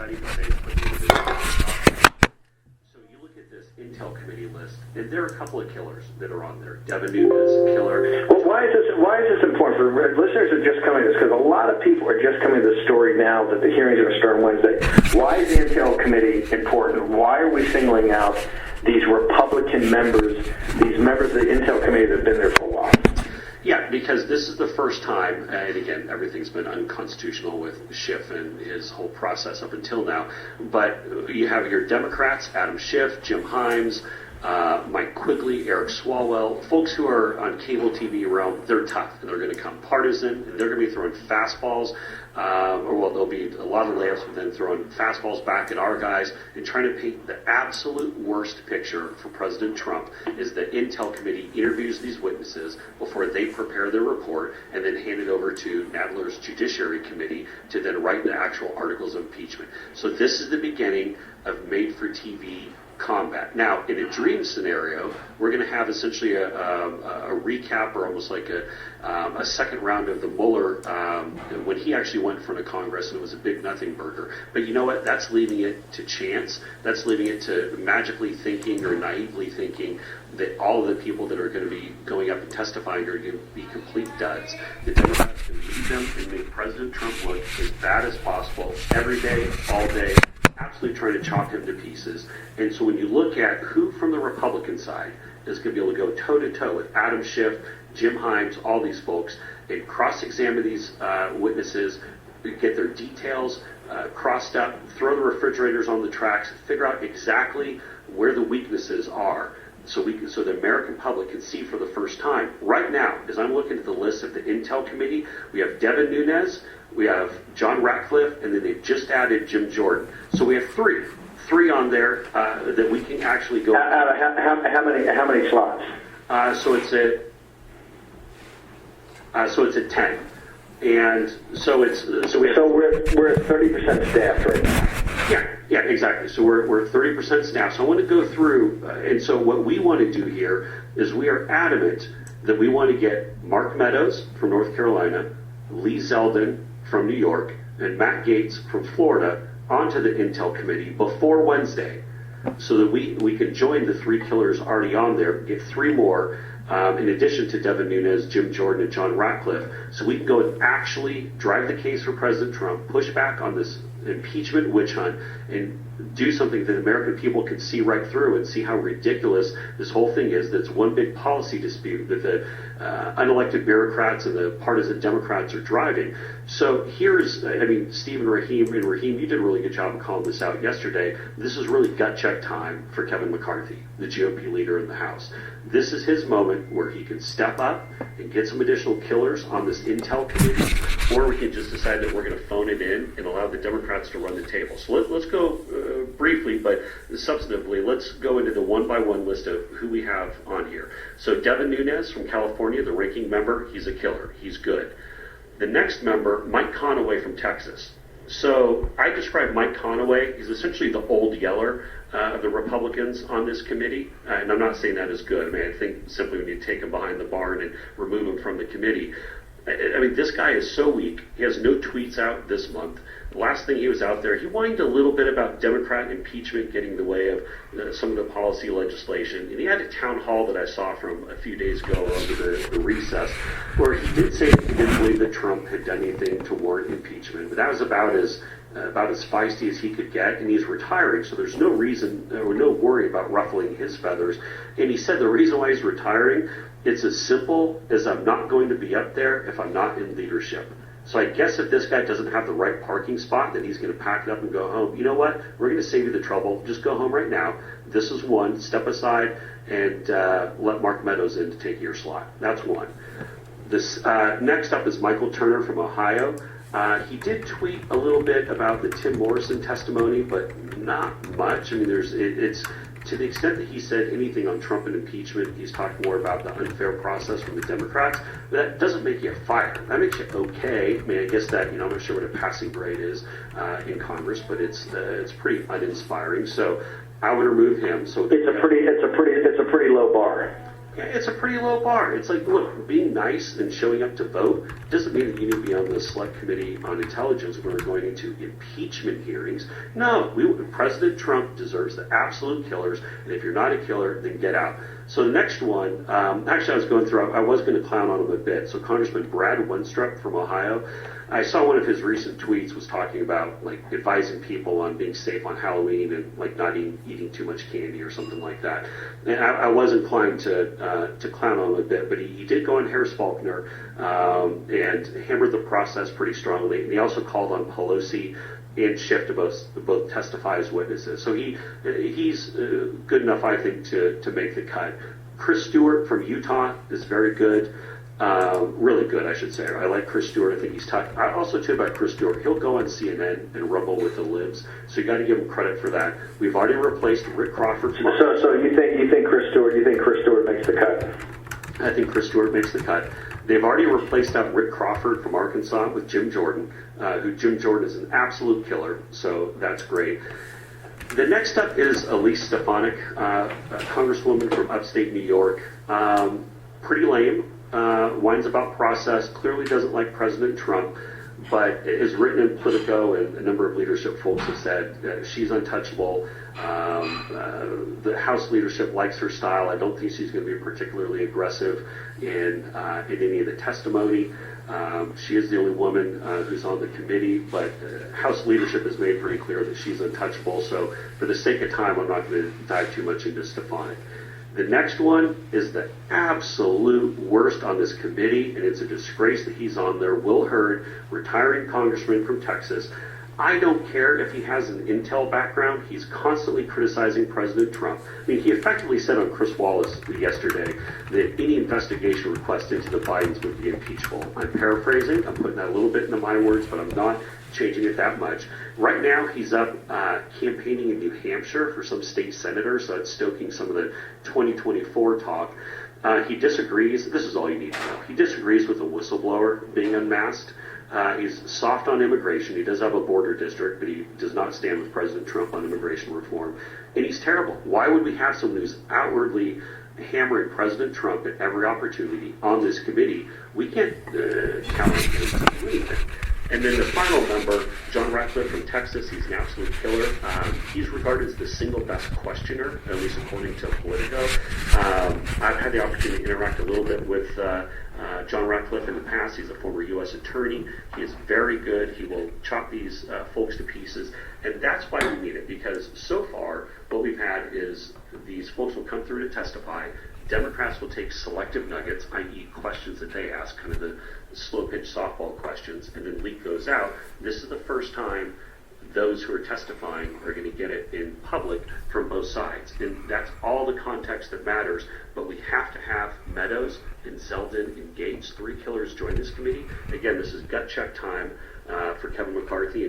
everybody, but they put the individuals. So you look at this Intel committee list, and there are a couple of killers that are on there. Devin Nunes, killer. Well, why is this important for listeners who are just coming to this? Because a lot of people are just coming to the story now that the hearings are going to start on Wednesday. Why is the Intel committee important? Why are we singling out these Republican members, these members of the Intel committee that have been there for a while? Yeah, because this is the first time, and again, everything's been unconstitutional with Schiff and his whole process up until now, but you have your Democrats, Adam Schiff, Jim Himes, Mike Quigley, Eric Swalwell, folks who are on cable TV around, they're tough, and they're going to come partisan, and they're going to be throwing fastballs, there'll be a lot of layups, but then throwing fastballs back at our guys, and trying to paint the absolute worst picture for President Trump is the Intel committee interviews these witnesses before they prepare their report, and then hand it over to Nadler's Judiciary Committee to then write the actual articles of impeachment. So this is the beginning of made-for-TV combat. Now, in a dream scenario, we're going to have essentially a recap, or almost like a second round of the Mueller when he actually went in front of Congress, and it was a big nothing burger. But you know what? That's leaving it to chance. That's leaving it to magically thinking or naively thinking that all of the people that are going to be going up and testifying are going to be complete duds. The Democrats can lead them and make President Trump look as bad as possible every day, all day, absolutely trying to chop him to pieces. And so when you look at who from the Republican side is going to be able to go toe-to-toe with Adam Schiff, Jim Himes, all these folks, and cross-examine these witnesses, get their details crossed up, throw the refrigerators on the tracks, figure out exactly where the weaknesses are, so the American public can see for the first time. Right now, as I'm looking at the list of the Intel Committee, we have Devin Nunes, we have John Ratcliffe, and then they've just added Jim Jordan. So we have three on there that we can actually go. How many slots? So it's at 10, and so we're at 30% staffed right now. Yeah, exactly. So we're 30% staff. So I want to go through, and so what we want to do here is we are adamant that we want to get Mark Meadows from North Carolina, Lee Zeldin from New York, and Matt Gaetz from Florida onto the Intel Committee before Wednesday, so that we can join the three killers already on there, get three more, in addition to Devin Nunes, Jim Jordan, and John Ratcliffe, so we can go and actually drive the case for President Trump, push back on this impeachment witch hunt, and do something that American people can see right through and see how ridiculous this whole thing is, that it's one big policy dispute that the unelected bureaucrats and the partisan Democrats are driving. So Steve and Raheem, you did a really good job of calling this out yesterday. This is really gut check time for Kevin McCarthy, the GOP leader in the House. This is his moment where he can step up and get some additional killers on this Intel committee, or we can just decide that we're going to phone it in and allow the Democrats to run the table. So let's go briefly, but substantively, let's go into the one-by-one list of who we have on here. So Devin Nunes from California, the ranking member, he's a killer. He's good. The next member, Mike Conaway from Texas. So I describe Mike Conaway, he's essentially the old yeller of the Republicans on this committee, and I'm not saying that is good. I mean, I think simply we need to take him behind the barn and remove him from the committee. I mean, this guy is so weak. He has no tweets out this month. The last thing he was out there, he whined a little bit about Democrat impeachment getting in the way of some of the policy legislation. And he had a town hall that I saw from a few days ago under the recess, where he did say that he didn't believe that Trump had done anything to warrant impeachment. But that was about as feisty as he could get, and he's retiring, so there's no reason or no worry about ruffling his feathers. And he said the reason why he's retiring, it's as simple as I'm not going to be up there if I'm not in leadership. So I guess if this guy doesn't have the right parking spot, then he's going to pack it up and go home. You know what? We're going to save you the trouble. Just go home right now. This is one. Step aside and let Mark Meadows in to take your slot. That's one. This next up is Michael Turner from Ohio. He did tweet a little bit about the Tim Morrison testimony, but not much. I mean, it's to the extent that he said anything on Trump and impeachment, he's talked more about the unfair process from the Democrats. But that doesn't make you a fighter. That makes you okay. I mean, I guess that, I'm not sure what a passing grade is in Congress, but it's pretty uninspiring. So I would remove him. So it's a pretty low bar. Yeah, it's a pretty low bar. It's like, look, being nice and showing up to vote doesn't mean that you need to be on the Select Committee on Intelligence when we're going into impeachment hearings. No, President Trump deserves the absolute killers, and if you're not a killer, then get out. So the next one, actually I was going through, I was going to clown on him a bit. So Congressman Brad Wenstrup from Ohio, I saw one of his recent tweets was talking about like advising people on being safe on Halloween and like not eating too much candy or something like that. And I was inclined to clown on him a bit, but he did go on Harris Faulkner and hammered the process pretty strongly. And he also called on Pelosi and Schiff to both testify as witnesses. So he's good enough, I think, to make the cut. Chris Stewart from Utah is very good. Really good, I should say. I like Chris Stewart. I think he's tough. I also, too, about Chris Stewart, he'll go on CNN and rumble with the libs. So you got to give him credit for that. We've already replaced Rick Crawford. So you think Chris Stewart makes the cut? I think Chris Stewart makes the cut. They've already replaced out Rick Crawford from Arkansas with Jim Jordan, who Jim Jordan is an absolute killer. So that's great. The next up is Elise Stefanik, a congresswoman from upstate New York. Pretty lame. Whines about process, clearly doesn't like President Trump, but is written in Politico, and a number of leadership folks have said she's untouchable. The House leadership likes her style. I don't think she's going to be particularly aggressive in any of the testimony. She is the only woman who's on the committee, but House leadership has made pretty clear that she's untouchable. So for the sake of time, I'm not going to dive too much into Stefanik. The next one is the absolute worst on this committee, and it's a disgrace that he's on there. Will Hurd, retiring congressman from Texas. I don't care if he has an intel background. He's constantly criticizing President Trump. I mean, he effectively said on Chris Wallace yesterday that any investigation request into the Bidens would be impeachable. I'm paraphrasing. I'm putting that a little bit into my words, but I'm not changing it that much. Right now, he's up campaigning in New Hampshire for some state senator, so it's stoking some of the 2024 talk. He disagrees. This is all you need to know. He disagrees with a whistleblower being unmasked. He's soft on immigration. He does have a border district, but he does not stand with President Trump on immigration reform. And he's terrible. Why would we have someone who's outwardly hammering President Trump at every opportunity on this committee? We can't count on him to do anything. And then the final member, John Ratcliffe from Texas, he's an absolute killer. He's regarded as the single best questioner, at least according to Politico. I've had the opportunity to interact a little bit with John Ratcliffe in the past. He's a former U.S. attorney. He is very good. He will chop these folks to pieces. And that's why we need it, because so far what we've had is these folks will come through to testify. Democrats will take selective nuggets, i.e. questions that they ask, kind of the slow-pitch softball questions, and then leak those out. This is the first time those who are testifying are going to get it in public from both sides. And that's all the context that matters. But we have to have Meadows and Zeldin engaged. 3 killers join this committee. Again, this is gut check time for Kevin McCarthy and